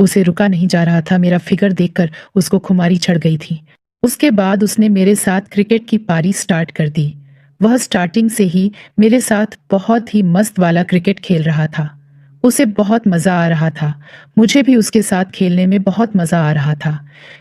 उसे रुका नहीं जा रहा था। मेरा फिगर देखकर उसको खुमारी चढ़ गई थी। उसके बाद उसने मेरे साथ क्रिकेट की पारी स्टार्ट कर दी। वह स्टार्टिंग से ही मेरे साथ बहुत ही मस्त वाला क्रिकेट खेल रहा था। उसे बहुत मज़ा आ रहा था। मुझे भी उसके साथ खेलने में बहुत मज़ा आ रहा था,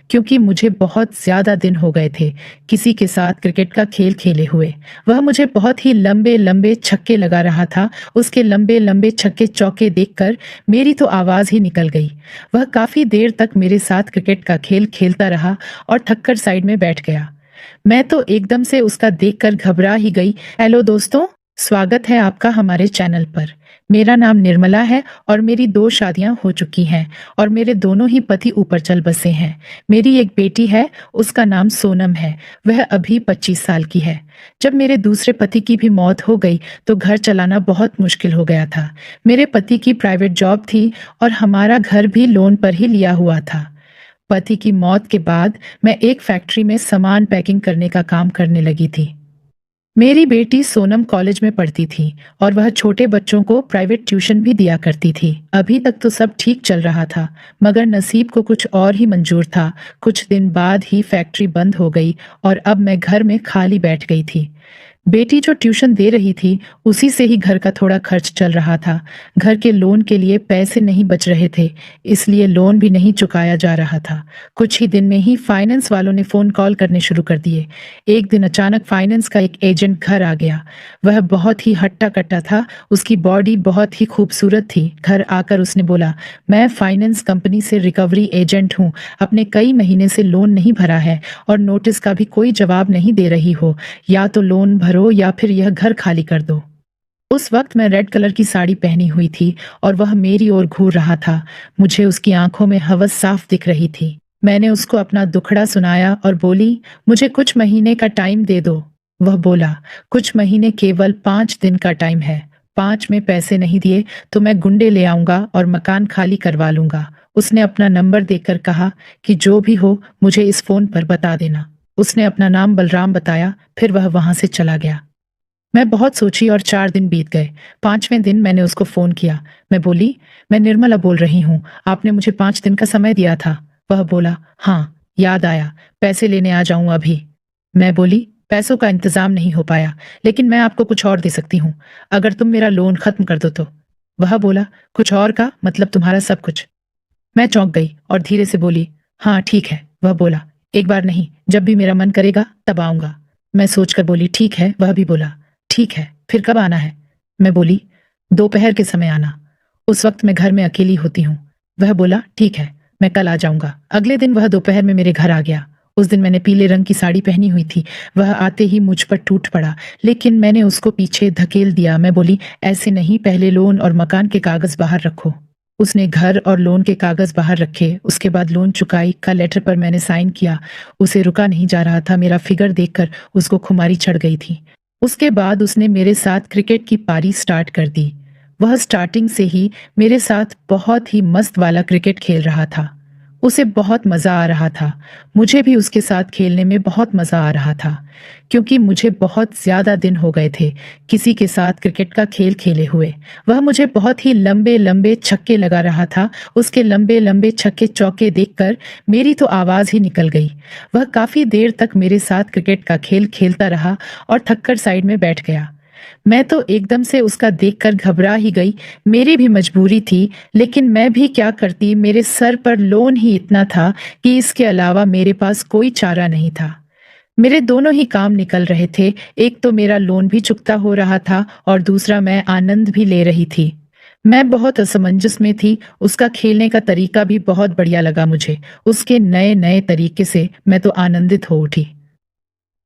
क्योंकि मुझे बहुत ज़्यादा दिन हो गए थे किसी के साथ क्रिकेट का खेल खेले हुए। वह मुझे बहुत ही लंबे लंबे छक्के लगा रहा था। उसके लंबे लंबे छक्के चौके देखकर मेरी तो आवाज़ ही निकल गई। वह काफ़ी देर तक मेरे साथ क्रिकेट का खेल खेलता रहा और थककर साइड में बैठ गया। मैं तो एकदम से उसका देखकर घबरा ही गई। हेलो दोस्तों, स्वागत है आपका हमारे चैनल पर। मेरा नाम निर्मला है और मेरी 2 शादियां हो चुकी हैं और मेरे दोनों ही पति ऊपर चल बसे हैं। मेरी एक बेटी है, उसका नाम सोनम है। वह अभी 25 साल की है। जब मेरे दूसरे पति की भी मौत हो गई तो घर चलाना बहुत मुश्किल हो गया था। मेरे पति की प्राइवेट जॉब थी और हमारा घर भी लोन पर ही लिया हुआ था। पति की मौत के बाद मैं एक फैक्ट्री में सामान पैकिंग करने का काम करने लगी थी। मेरी बेटी सोनम कॉलेज में पढ़ती थी और वह छोटे बच्चों को प्राइवेट ट्यूशन भी दिया करती थी। अभी तक तो सब ठीक चल रहा था, मगर नसीब को कुछ और ही मंजूर था। कुछ दिन बाद ही फैक्ट्री बंद हो गई और अब मैं घर में खाली बैठ गई थी। बेटी जो ट्यूशन दे रही थी, उसी से ही घर का थोड़ा खर्च चल रहा था। घर के लोन के लिए पैसे नहीं बच रहे थे, इसलिए लोन भी नहीं चुकाया जा रहा था। कुछ ही दिन में ही फाइनेंस वालों ने फोन कॉल करने शुरू कर दिए। एक दिन अचानक फाइनेंस का एक एजेंट घर आ गया। वह बहुत ही हट्टा कट्टा था, उसकी बॉडी बहुत ही खूबसूरत थी। घर आकर उसने बोला, मैं फाइनेंस कंपनी से रिकवरी एजेंट हूँ। अपने कई महीने से लोन नहीं भरा है और नोटिस का भी कोई जवाब नहीं दे रही हो। या तो लोन भरो या फिर यह घर खाली कर दो। उस वक्त मैं रेड कलर की साड़ी पहनी हुई थी और वह मेरी ओर घूर रहा था। मुझे उसकी आंखों में हवस साफ दिख रही थी। मैंने उसको अपना दुखड़ा सुनाया और बोली, मुझे कुछ महीने का टाइम दे दो। वह बोला, कुछ महीने केवल 5 दिन का टाइम है। 5 में पैसे नहीं दिए तो मैं गुंडे ले आऊंगा और मकान खाली करवा लूंगा। उसने अपना नंबर देकर कहा कि जो भी हो मुझे इस फोन पर बता देना। उसने अपना नाम बलराम बताया, फिर वह वहां से चला गया। मैं बहुत सोची और 4 दिन बीत गए। 5वें दिन मैंने उसको फोन किया। मैं बोली, मैं निर्मला बोल रही हूँ, आपने मुझे 5 दिन का समय दिया था। वह बोला, हाँ याद आया, पैसे लेने आ जाऊं अभी। मैं बोली, पैसों का इंतजाम नहीं हो पाया, लेकिन मैं आपको कुछ और दे सकती हूँ, अगर तुम मेरा लोन खत्म कर दो तो। वह बोला, कुछ और का मतलब तुम्हारा सब कुछ? मैं चौंक गई और धीरे से बोली, हाँ ठीक है। वह बोला, एक बार नहीं, जब भी मेरा मन करेगा तब आऊंगा। मैं सोचकर बोली, ठीक है। वह भी बोला, ठीक है, फिर कब आना है? मैं बोली, दोपहर के समय आना, उस वक्त मैं घर में अकेली होती हूँ। वह बोला, ठीक है, मैं कल आ जाऊंगा। अगले दिन वह दोपहर में मेरे घर आ गया। उस दिन मैंने पीले रंग की साड़ी पहनी हुई थी। वह आते ही मुझ पर टूट पड़ा, लेकिन मैंने उसको पीछे धकेल दिया। मैं बोली, ऐसे नहीं, पहले लोन और मकान के कागज बाहर रखो। उसने घर और लोन के कागज बाहर रखे। उसके बाद लोन चुकाई का लेटर पर मैंने साइन किया। उसे रुका नहीं जा रहा था। मेरा फिगर देखकर उसको खुमारी चढ़ गई थी। उसके बाद उसने मेरे साथ क्रिकेट की पारी स्टार्ट कर दी। वह स्टार्टिंग से ही मेरे साथ बहुत ही मस्त वाला क्रिकेट खेल रहा था। उसे बहुत मज़ा आ रहा था। मुझे भी उसके साथ खेलने में बहुत मज़ा आ रहा था, क्योंकि मुझे बहुत ज़्यादा दिन हो गए थे किसी के साथ क्रिकेट का खेल खेले हुए। वह मुझे बहुत ही लंबे लंबे छक्के लगा रहा था। उसके लंबे लंबे छक्के चौके देखकर मेरी तो आवाज़ ही निकल गई। वह काफ़ी देर तक मेरे साथ क्रिकेट का खेल खेलता रहा और थककर साइड में बैठ गया। मैं तो एकदम से उसका देखकर घबरा ही गई। मेरी भी मजबूरी थी, लेकिन मैं भी क्या करती। मेरे सर पर लोन ही इतना था कि इसके अलावा मेरे पास कोई चारा नहीं था। मेरे दोनों ही काम निकल रहे थे। एक तो मेरा लोन भी चुकता हो रहा था और दूसरा मैं आनंद भी ले रही थी। मैं बहुत असमंजस में थी। उसका खेलने का तरीका भी बहुत बढ़िया लगा मुझे। उसके नए नए तरीके से मैं तो आनंदित हो उठी।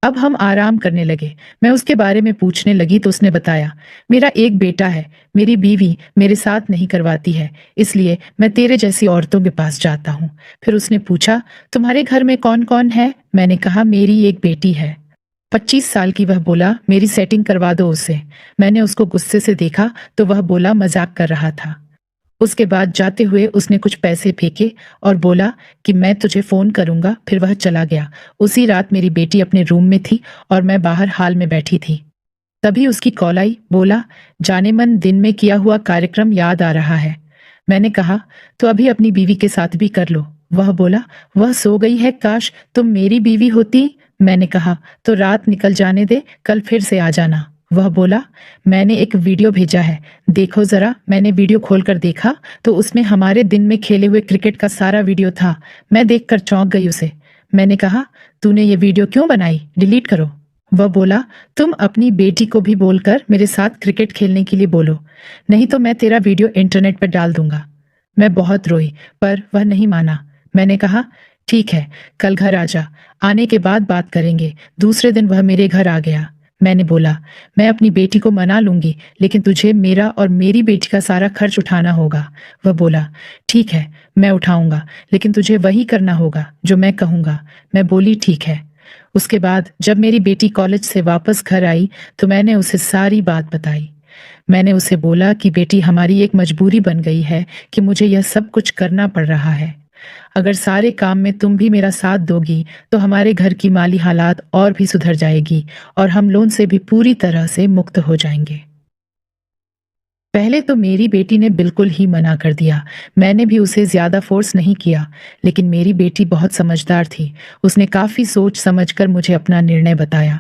अब हम आराम करने लगे। मैं उसके बारे में पूछने लगी तो उसने बताया, मेरा एक बेटा है, मेरी बीवी मेरे साथ नहीं करवाती है, इसलिए मैं तेरे जैसी औरतों के पास जाता हूँ। फिर उसने पूछा, तुम्हारे घर में कौन कौन है? मैंने कहा, मेरी एक बेटी है, 25 साल की। वह बोला, मेरी सेटिंग करवा दो उससे। मैंने उसको गुस्से से देखा तो वह बोला मजाक कर रहा था। उसके बाद जाते हुए उसने कुछ पैसे फेंके और बोला कि मैं तुझे फोन करूंगा। फिर वह चला गया। उसी रात मेरी बेटी अपने रूम में थी और मैं बाहर हॉल में बैठी थी। तभी उसकी कॉल आई। बोला, जाने मन दिन में किया हुआ कार्यक्रम याद आ रहा है। मैंने कहा, तो अभी अपनी बीवी के साथ भी कर लो। वह बोला, वह सो गई है, काश तुम मेरी बीवी होती। मैंने कहा, तो रात निकल जाने दे, कल फिर से आ जाना। वह बोला, मैंने एक वीडियो भेजा है, देखो जरा। मैंने वीडियो खोलकर देखा तो उसमें हमारे दिन में खेले हुए क्रिकेट का सारा वीडियो था। मैं देखकर चौंक गई उसे। मैंने कहा, तूने ये वीडियो क्यों बनाई, डिलीट करो। वह बोला, तुम अपनी बेटी को भी बोलकर मेरे साथ क्रिकेट खेलने के लिए बोलो, नहीं तो मैं तेरा वीडियो इंटरनेट पर डाल दूंगा। मैं बहुत रोई, पर वह नहीं माना। मैंने कहा, ठीक है, कल घर आ जा, आने के बाद बात करेंगे। दूसरे दिन वह मेरे घर आ गया। मैंने बोला, मैं अपनी बेटी को मना लूंगी, लेकिन तुझे मेरा और मेरी बेटी का सारा खर्च उठाना होगा। वह बोला, ठीक है, मैं उठाऊंगा, लेकिन तुझे वही करना होगा जो मैं कहूंगा। मैं बोली, ठीक है। उसके बाद जब मेरी बेटी कॉलेज से वापस घर आई तो मैंने उसे सारी बात बताई। मैंने उसे बोला कि बेटी, हमारी एक मजबूरी बन गई है कि मुझे यह सब कुछ करना पड़ रहा है। अगर सारे काम में तुम भी मेरा साथ दोगी तो हमारे घर की माली हालात और भी सुधर जाएगी और हम लोन से भी पूरी तरह से मुक्त हो जाएंगे। पहले तो मेरी बेटी ने बिल्कुल ही मना कर दिया। मैंने भी उसे ज्यादा फोर्स नहीं किया, लेकिन मेरी बेटी बहुत समझदार थी। उसने काफी सोच समझकर मुझे अपना निर्णय बताया।